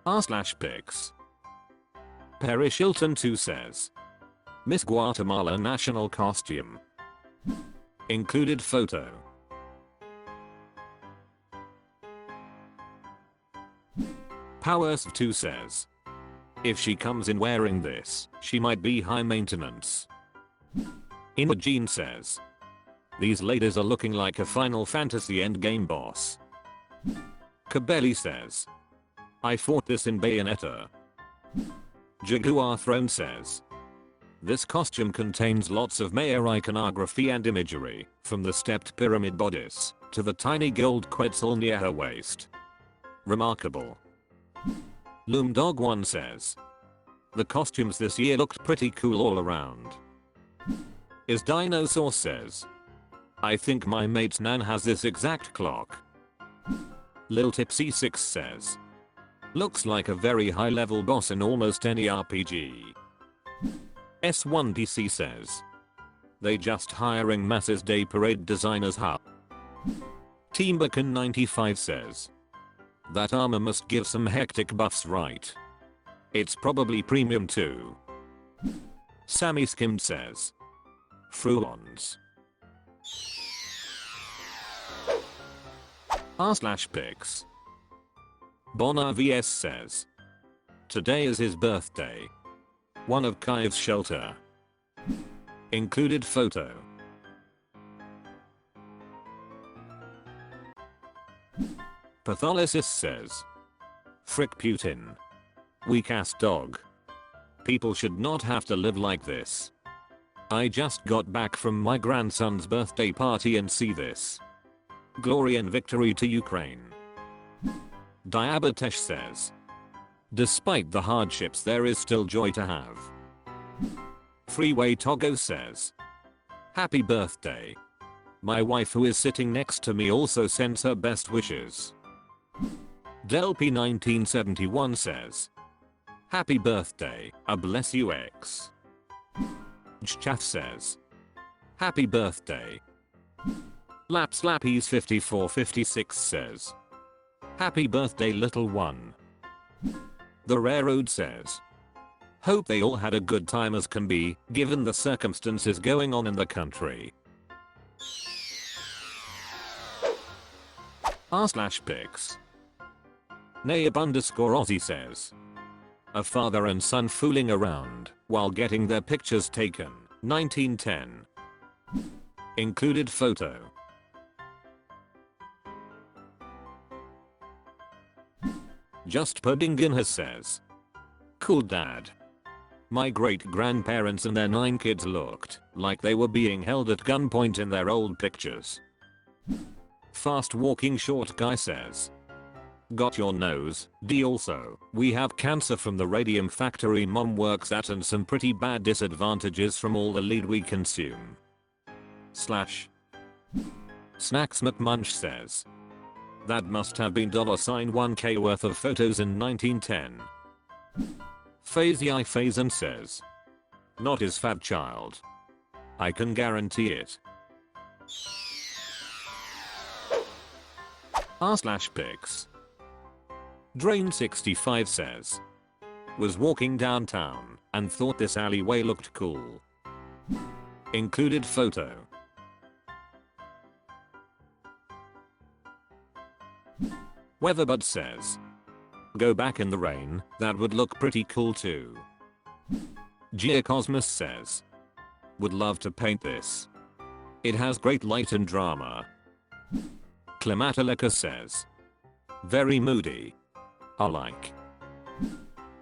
r/pics. Paris Hilton 2 says. Miss Guatemala national costume. Included photo. Powers 2 says. If she comes in wearing this, she might be high maintenance. Imogene says. These ladies are looking like a Final Fantasy endgame boss. Kabeli says. I fought this in Bayonetta. Jaguar Throne says. This costume contains lots of Maya iconography and imagery, from the stepped pyramid bodice to the tiny gold quetzal near her waist. Remarkable. Loomdog 1 says. The costumes this year looked pretty cool all around. Is Dinosaur says. I think my mate's nan has this exact clock. Lil Tipsy 6 says. Looks like a very high level boss in almost any RPG. S1DC says. They just hiring Masses Day Parade designers huh? Teambacan 95 says. That armor must give some hectic buffs right. It's probably premium too. Sammy Skimmed says. Fruons. r/pics. Bonar vs says. Today is his birthday. One of Kyiv's shelter. Included photo. Patholysis says. Frick Putin. Weak ass dog. People should not have to live like this. I just got back from my grandson's birthday party and see this. Glory and victory to Ukraine. Diabetesh says. Despite the hardships there is still joy to have. Freeway Togo says. Happy birthday. My wife who is sitting next to me also sends her best wishes. Delpy 1971 says. Happy birthday, I bless you X. Chaff says. Happy birthday. Lapslappies 5456 says. Happy birthday little one. The Railroad says. Hope they all had a good time as can be, given the circumstances going on in the country. r/pics. Nayab_Aussie says. A father and son fooling around while getting their pictures taken, 1910. Included photo. Just Puddingin says. Cool dad. My great grandparents and their 9 kids looked like they were being held at gunpoint in their old pictures. Fast walking short guy says. Got your nose, D also, we have cancer from the radium factory mom works at and some pretty bad disadvantages from all the lead we consume. Slash. Snacks McMunch says. That must have been $1K worth of photos in 1910. Phasey Phazan says. Not his fat child. I can guarantee it. r/pics. Drain65 says. Was walking downtown and thought this alleyway looked cool. Included photo. Weatherbud says. Go back in the rain, that would look pretty cool too. Geocosmos says. Would love to paint this. It has great light and drama. Climatoleka says. Very moody. I like.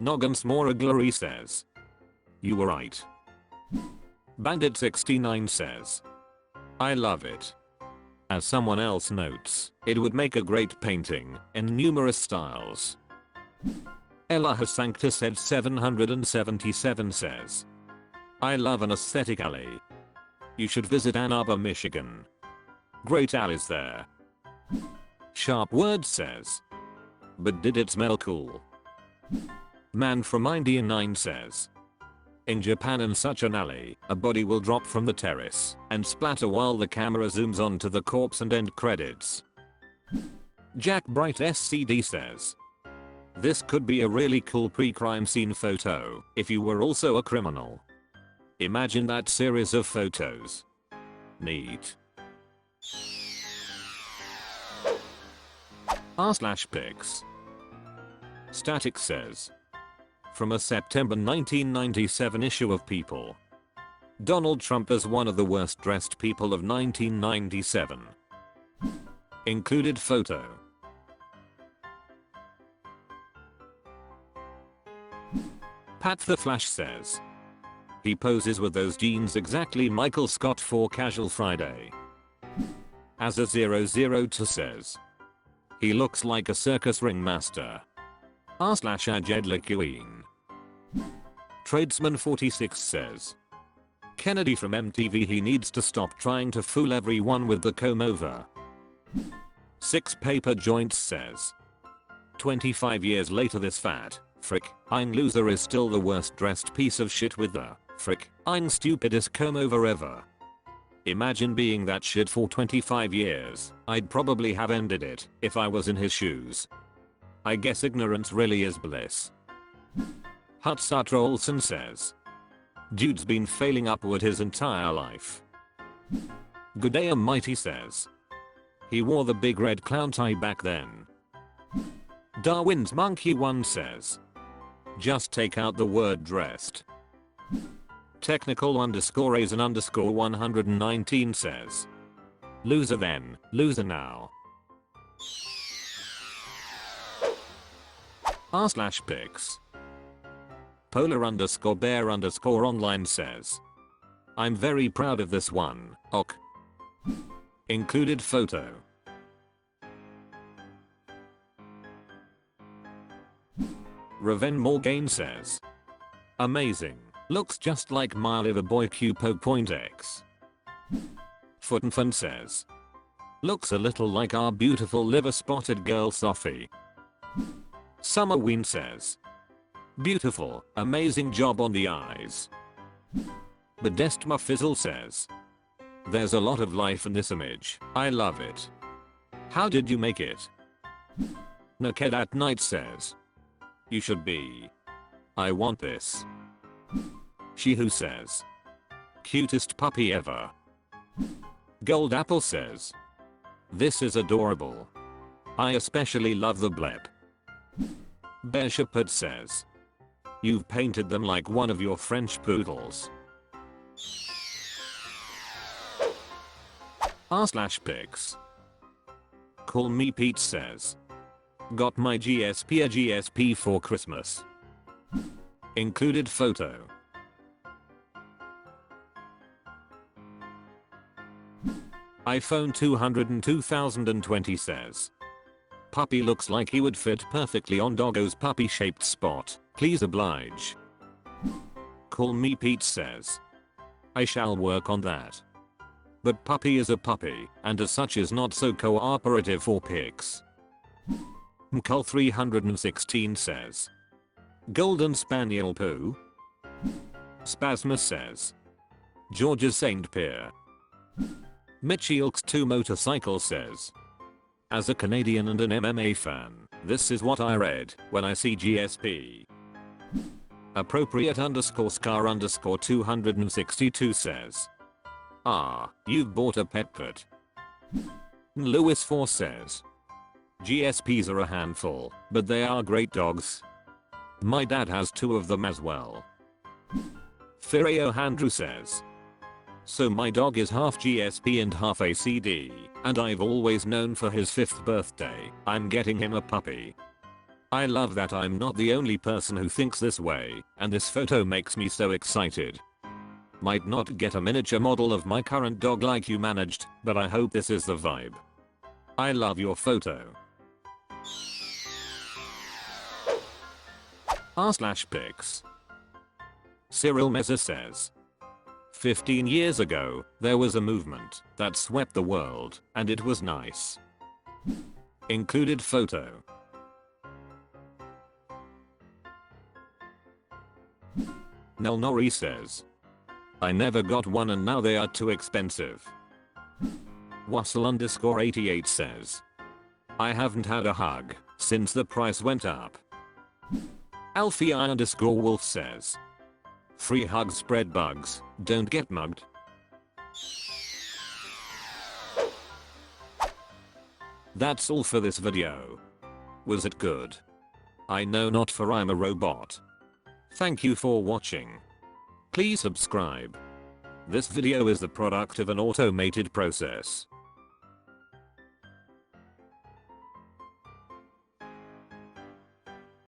Noggins says. You were right. Bandit69 says. I love it. As someone else notes, it would make a great painting in numerous styles. Ella Hasankta said 777 says. I love an aesthetic alley. You should visit Ann Arbor, Michigan. Great alleys there. Sharp Word says. But did it smell cool? Man from India 9 says. In Japan in such an alley, a body will drop from the terrace and splatter while the camera zooms onto the corpse and end credits. Jack Bright SCD says. This could be a really cool pre-crime scene photo if you were also a criminal. Imagine that series of photos. Neat. r/pics. Static says. From a September 1997 issue of People. Donald Trump as one of the worst dressed people of 1997. Included photo. Pat the Flash says. He poses with those jeans exactly Michael Scott for Casual Friday. As a 002 says. He looks like a circus ringmaster. r/Ajed Queen. Tradesman 46 says. Kennedy from MTV, he needs to stop trying to fool everyone with the comb over. 6 Paper Joints says. 25 years later this fat, ein loser is still the worst dressed piece of shit with the, ein stupidest comb over ever. Imagine being that shit for 25 years, I'd probably have ended it if I was in his shoes. I guess ignorance really is bliss. Hutsatra Olsen says. Dude's been failing upward his entire life. Goodday Mighty says. He wore the big red clown tie back then. Darwin's Monkey 1 says. Just take out the word dressed. Technical_Azen_119 says. Loser then, loser now. r/pics. Polar_bear_online says. I'm very proud of this one, ok. Included photo. Raven Morgaine says. Amazing. Looks just like my liver boy Q.X. Footenfun says. Looks a little like our beautiful liver spotted girl Sophie. Summerween says. Beautiful, amazing job on the eyes. Modestma Fizzle says. There's a lot of life in this image, I love it. How did you make it? Naked at Night says. You should be. I want this. She Who says. Cutest puppy ever. Gold Apple says. This is adorable. I especially love the blep. Bear Shepherd says. You've painted them like one of your French poodles. r/pics. Call Me Pete says. Got my GSP for Christmas. Included photo. iPhone 202,020 says. Puppy looks like he would fit perfectly on Doggo's puppy shaped spot, please oblige. Call Me Pete says. I shall work on that. But puppy is a puppy, and as such is not so cooperative for pics. Mcul 316 says. Golden Spaniel poo? Spasmus says. George's Saint Pierre. Mitchie Ilks 2 Motorcycle says. As a Canadian and an MMA fan, this is what I read when I see GSP. Appropriate_scar_262 says. Ah, you've bought a pet pet. Lewis 4 says. GSPs are a handful, but they are great dogs. My dad has 2 of them as well. Fireo Handrew says. So my dog is half GSP and half ACD, and I've always known for his 5th birthday, I'm getting him a puppy. I love that I'm not the only person who thinks this way, and this photo makes me so excited. Might not get a miniature model of my current dog like you managed, but I hope this is the vibe. I love your photo. r/pics. Cyril Meza says. 15 years ago, there was a movement that swept the world, and it was nice. Included photo. Nelnori says. I never got one and now they are too expensive. Wassel_88 says. I haven't had a hug since the price went up. Alfie_Wolf says, free hugs spread bugs, don't get mugged. That's all for this video. Was it good? I know not, for I'm a robot. Thank you for watching. Please subscribe. This video is the product of an automated process.